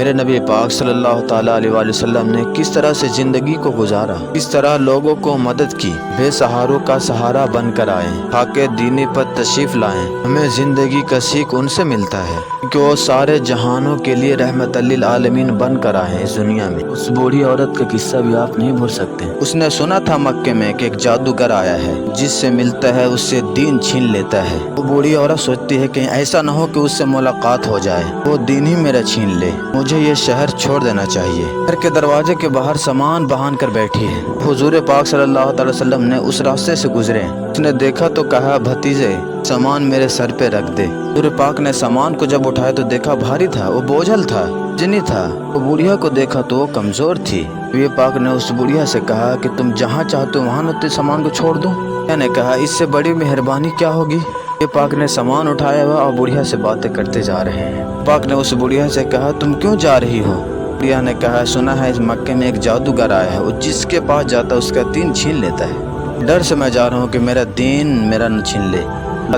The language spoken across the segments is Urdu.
میرے نبی پاک صلی اللہ تعالیٰ علیہ وآلہ وسلم نے کس طرح سے زندگی کو گزارا، کس طرح لوگوں کو مدد کی، بے سہاروں کا سہارا بن کر آئے، خاک دینی پر تشریف لائیں۔ ہمیں زندگی کا سیکھ ان سے ملتا ہے کہ وہ سارے جہانوں کے لیے رحمت للعالمین بن کر آئے اس دنیا میں۔ اس بوڑھی عورت کا قصہ بھی آپ نہیں بھول سکتے۔ اس نے سنا تھا مکے میں کہ ایک جادوگر آیا ہے، جس سے ملتا ہے اس سے دین چھین لیتا ہے۔ وہ بوڑھی عورت سوچتی ہے کہ ایسا نہ ہو کہ اس سے ملاقات ہو جائے، وہ دین ہی میرا چھین لے، مجھے یہ شہر چھوڑ دینا چاہیے۔ گھر کے دروازے کے باہر سامان بہان کر بیٹھی ہے۔ حضور پاک صلی اللہ تعالی وسلم نے اس راستے سے گزرے، اس نے دیکھا تو کہا، بھتیجے سامان میرے سر پہ رکھ دے۔ حضور پاک نے سامان کو جب اٹھایا تو دیکھا بھاری تھا، وہ بوجھل تھا، جنی تھا۔ وہ بوڑھیا کو دیکھا تو وہ کمزور تھی۔ نبی پاک نے اس بوڑھیا سے کہا کہ تم جہاں چاہتے ہو وہاں نہ سامان کو چھوڑ دوں۔ بوڑھیا نے کہا، اس سے بڑی مہربانی کیا ہوگی؟ نبی پاک نے سامان اٹھایا ہوا اور بوڑھیا سے باتیں کرتے جا رہے ہیں۔ پاک نے اس بوڑھیا سے کہا، تم کیوں جا رہی ہو؟ بوڑھیا نے کہا، سنا ہے اس مکے میں ایک جادوگر آیا ہے، وہ جس کے پاس جاتا ہے اس کا دین چھین لیتا ہے۔ ڈر سے میں جا رہا ہوں کہ میرا دین میرا نہ چھین لے۔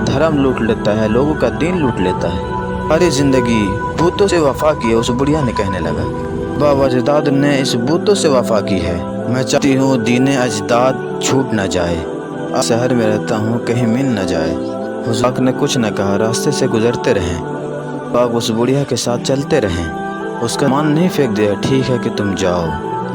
دھرم لوٹ لیتا ہے، لوگوں کا دین لوٹ لیتا ہے۔ ساری زندگی بتوں سے وفا کی ہے، اس بڑھیا نے کہنے لگا۔ بابا اجداد نے اس بتوں سے وفا کی ہے، میں چاہتی ہوں دین اجداد چھوٹ نہ جائے۔ شہر میں رہتا ہوں، کہیں مل نہ جائے۔ حضور نے کچھ نہ کہا، راستے سے گزرتے رہیں۔ باپ اس بڑھیا کے ساتھ چلتے رہیں، اس کا سامان نہیں پھینک دیا، ٹھیک ہے کہ تم جاؤ۔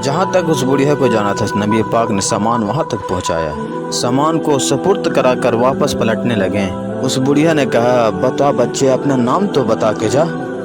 جہاں تک اس بڑھیا کو جانا تھا نبی پاک نے سامان وہاں تک پہنچایا۔ سامان کو سپرد کرا کر واپس پلٹنے لگے۔ اس بڑھیا نے کہا، بتا بچے اپنا نام تو بتا کے جا۔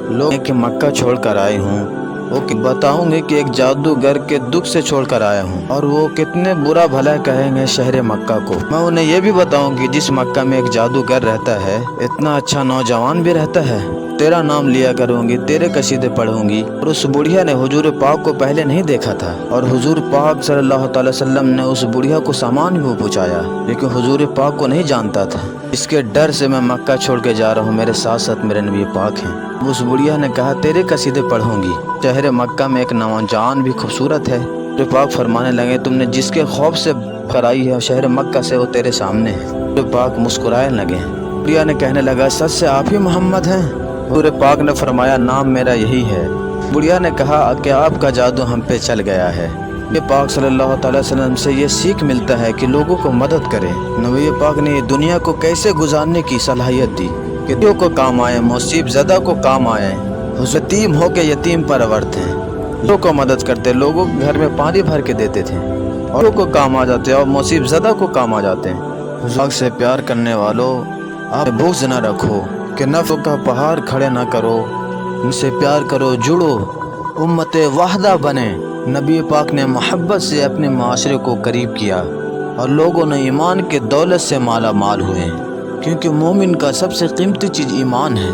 لوگ کہ مکہ چھوڑ کر آئے ہوں، وہ بتاؤں گے کہ ایک جادوگر کے دکھ سے چھوڑ کر آیا ہوں، اور وہ کتنے برا بھلا کہیں گے شہر مکہ کو۔ میں انہیں یہ بھی بتاؤں گی جس مکہ میں ایک جادوگر رہتا ہے، اتنا اچھا نوجوان بھی رہتا ہے، تیرا نام لیا کروں گی، تیرے قصیدے پڑھوں گی۔ اور اس بڑھیا نے حضور پاک کو پہلے نہیں دیکھا تھا، اور حضور پاک صلی اللہ تعالی وسلم نے اس بڑھیا کو سامان بھی پہنچایا، لیکن حضور پاک کو نہیں جانتا تھا۔ اس کے ڈر سے میں مکہ چھوڑ کے جا رہا ہوں، میرے ساتھ ساتھ میرے نبی پاک ہیں۔ اس بڑھیا نے کہا، تیرے قصیدے پڑھوں گی۔ شہر مکہ میں ایک نوجوان بھی خوبصورت ہے۔ حضور پاک فرمانے لگے، تم نے جس کے خوف سے کرائی ہے شہر مکہ سے، وہ تیرے سامنے ہے۔ حضور پاک مسکرائے لگے۔ بڑھیا نے کہنے لگا، سچ سے آپ ہی محمد ہیں؟ حضور پاک نے فرمایا، نام میرا یہی ہے۔ بڑھیا نے کہا کہ آپ کا جادو ہم پہ چل گیا ہے۔ نبی پاک صلی اللہ تعالی وسلم سے یہ سیکھ ملتا ہے کہ لوگوں کو مدد کرے۔ نبی پاک نے دنیا کو کیسے گزارنے کی صلاحیت دی کہ یتیموں کو کام آئے، مصیب زدہ کو کام آئے۔ یتیم ہو کے یتیم پرورت ہیں، لوگوں کو مدد کرتے، لوگوں کے گھر میں پانی بھر کے دیتے تھے، اور لوگوں کو کام آ جاتے اور مصیب زدہ کو کام آ جاتے ہیں۔ حضور سے پیار کرنے والوں، آپ بغض نہ رکھو کہ نفس کا پہاڑ کھڑے نہ کرو، ان سے پیار کرو، جڑو، امت واحدہ بنے۔ نبی پاک نے محبت سے اپنے معاشرے کو قریب کیا، اور لوگوں نے ایمان کے دولت سے مالا مال ہوئے، کیونکہ مومن کا سب سے قیمتی چیز ایمان ہے۔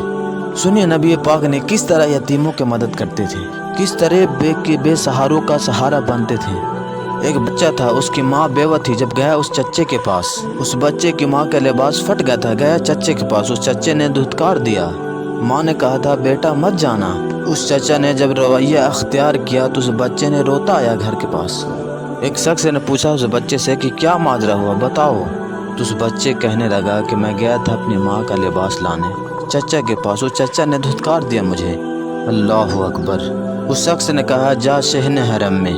سنیے نبی پاک نے کس طرح یتیموں کی مدد کرتے تھے، کس طرح بے سہاروں کا سہارا بنتے تھے۔ ایک بچہ تھا، اس کی ماں بیوہ تھی، جب گیا اس چچے کے پاس، اس بچے کی ماں کا لباس پھٹ گیا تھا، گیا چچے کے پاس، اس چچے نے دھتکار دیا۔ ماں نے کہا تھا، بیٹا مت جانا۔ اس چچا نے جب رویہ اختیار کیا تو اس بچے نے روتا آیا گھر کے پاس۔ ایک شخص نے پوچھا اس بچے سے کہ کیا ماجرا ہوا، بتاؤ۔ تو اس بچے کہنے لگا کہ میں گیا تھا اپنی ماں کا لباس لانے چچا کے پاس، اس چچا نے دھتکار دیا مجھے۔ اللہ اکبر۔ اس شخص نے کہا، جا شہن حرم میں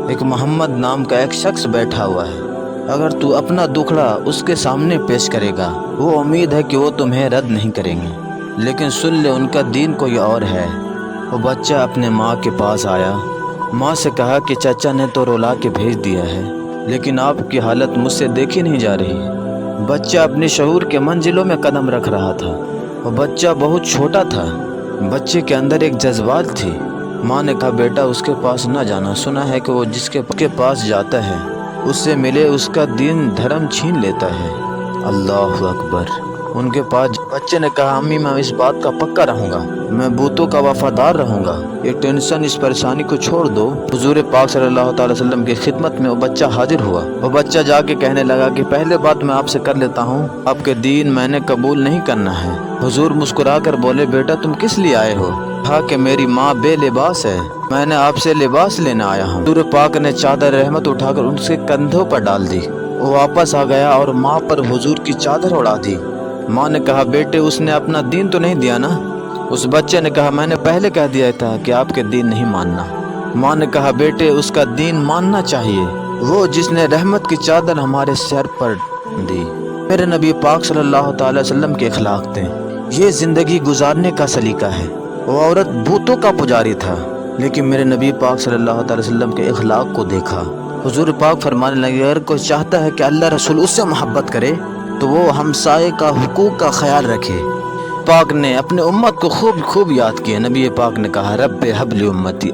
ایک محمد نام کا ایک شخص بیٹھا ہوا ہے، اگر تو اپنا دکھڑا اس کے سامنے پیش کرے گا، وہ امید ہے کہ وہ تمہیں رد نہیں کریں گے، لیکن سن لے ان کا دین کوئی اور ہے۔ وہ بچہ اپنے ماں کے پاس آیا، ماں سے کہا کہ چچا نے تو رولا کے بھیج دیا ہے، لیکن آپ کی حالت مجھ سے دیکھی نہیں جا رہی۔ بچہ اپنی شعور کے منزلوں میں قدم رکھ رہا تھا، وہ بچہ بہت چھوٹا تھا، بچے کے اندر ایک جذبات تھی۔ ماں نے کہا، بیٹا اس کے پاس نہ جانا، سنا ہے کہ وہ جس کے پاس جاتا ہے اس سے ملے اس کا دین دھرم چھین لیتا ہے۔ اللہ اکبر۔ ان کے پاس بچے نے کہا، امی میں اس بات کا پکا رہوں گا، میں بتوں کا وفادار رہوں گا، یہ ٹینشن اس پریشانی کو چھوڑ دو۔ حضور پاک صلی اللہ تعالی وسلم کی خدمت میں وہ بچہ حاضر ہوا۔ وہ بچہ جا کے کہنے لگا کہ پہلے بات میں آپ سے کر لیتا ہوں، آپ کے دین میں نے قبول نہیں کرنا ہے۔ حضور مسکرا کر بولے، بیٹا تم کس لیے آئے ہو؟ کہا کہ میری ماں بے لباس ہے، میں نے آپ سے لباس لینا آیا ہوں۔ حضور پاک نے چادر رحمت اٹھا کر ان کے کندھوں پر ڈال دی، وہ واپس آ گیا اور ماں پر حضور کی چادر اڑا دی۔ ماں نے کہا، بیٹے اس نے اپنا دین تو نہیں دیا نا؟ اس بچے نے کہا میں نے پہلے کہہ دیا تھا کہ آپ کے دین نہیں ماننا۔ ماں نے کہا بیٹے اس کا دین ماننا چاہیے، وہ جس نے رحمت کی چادر ہمارے سر پر دی۔ میرے نبی پاک صلی اللہ تعالی وسلم کے اخلاق تھے، یہ زندگی گزارنے کا سلیقہ ہے۔ وہ عورت بتوں کا پجاری تھا، لیکن میرے نبی پاک صلی اللہ تعالی وسلم کے اخلاق کو دیکھا۔ حضور پاک فرمانے لگے اگر کوئی چاہتا ہے کہ اللہ رسول اس سے محبت کرے تو وہ ہمسائے کا حقوق کا خیال رکھے۔ پاک نے اپنے امت کو خوب یاد کیا۔ نبی پاک نے کہا رب حب لی امتی،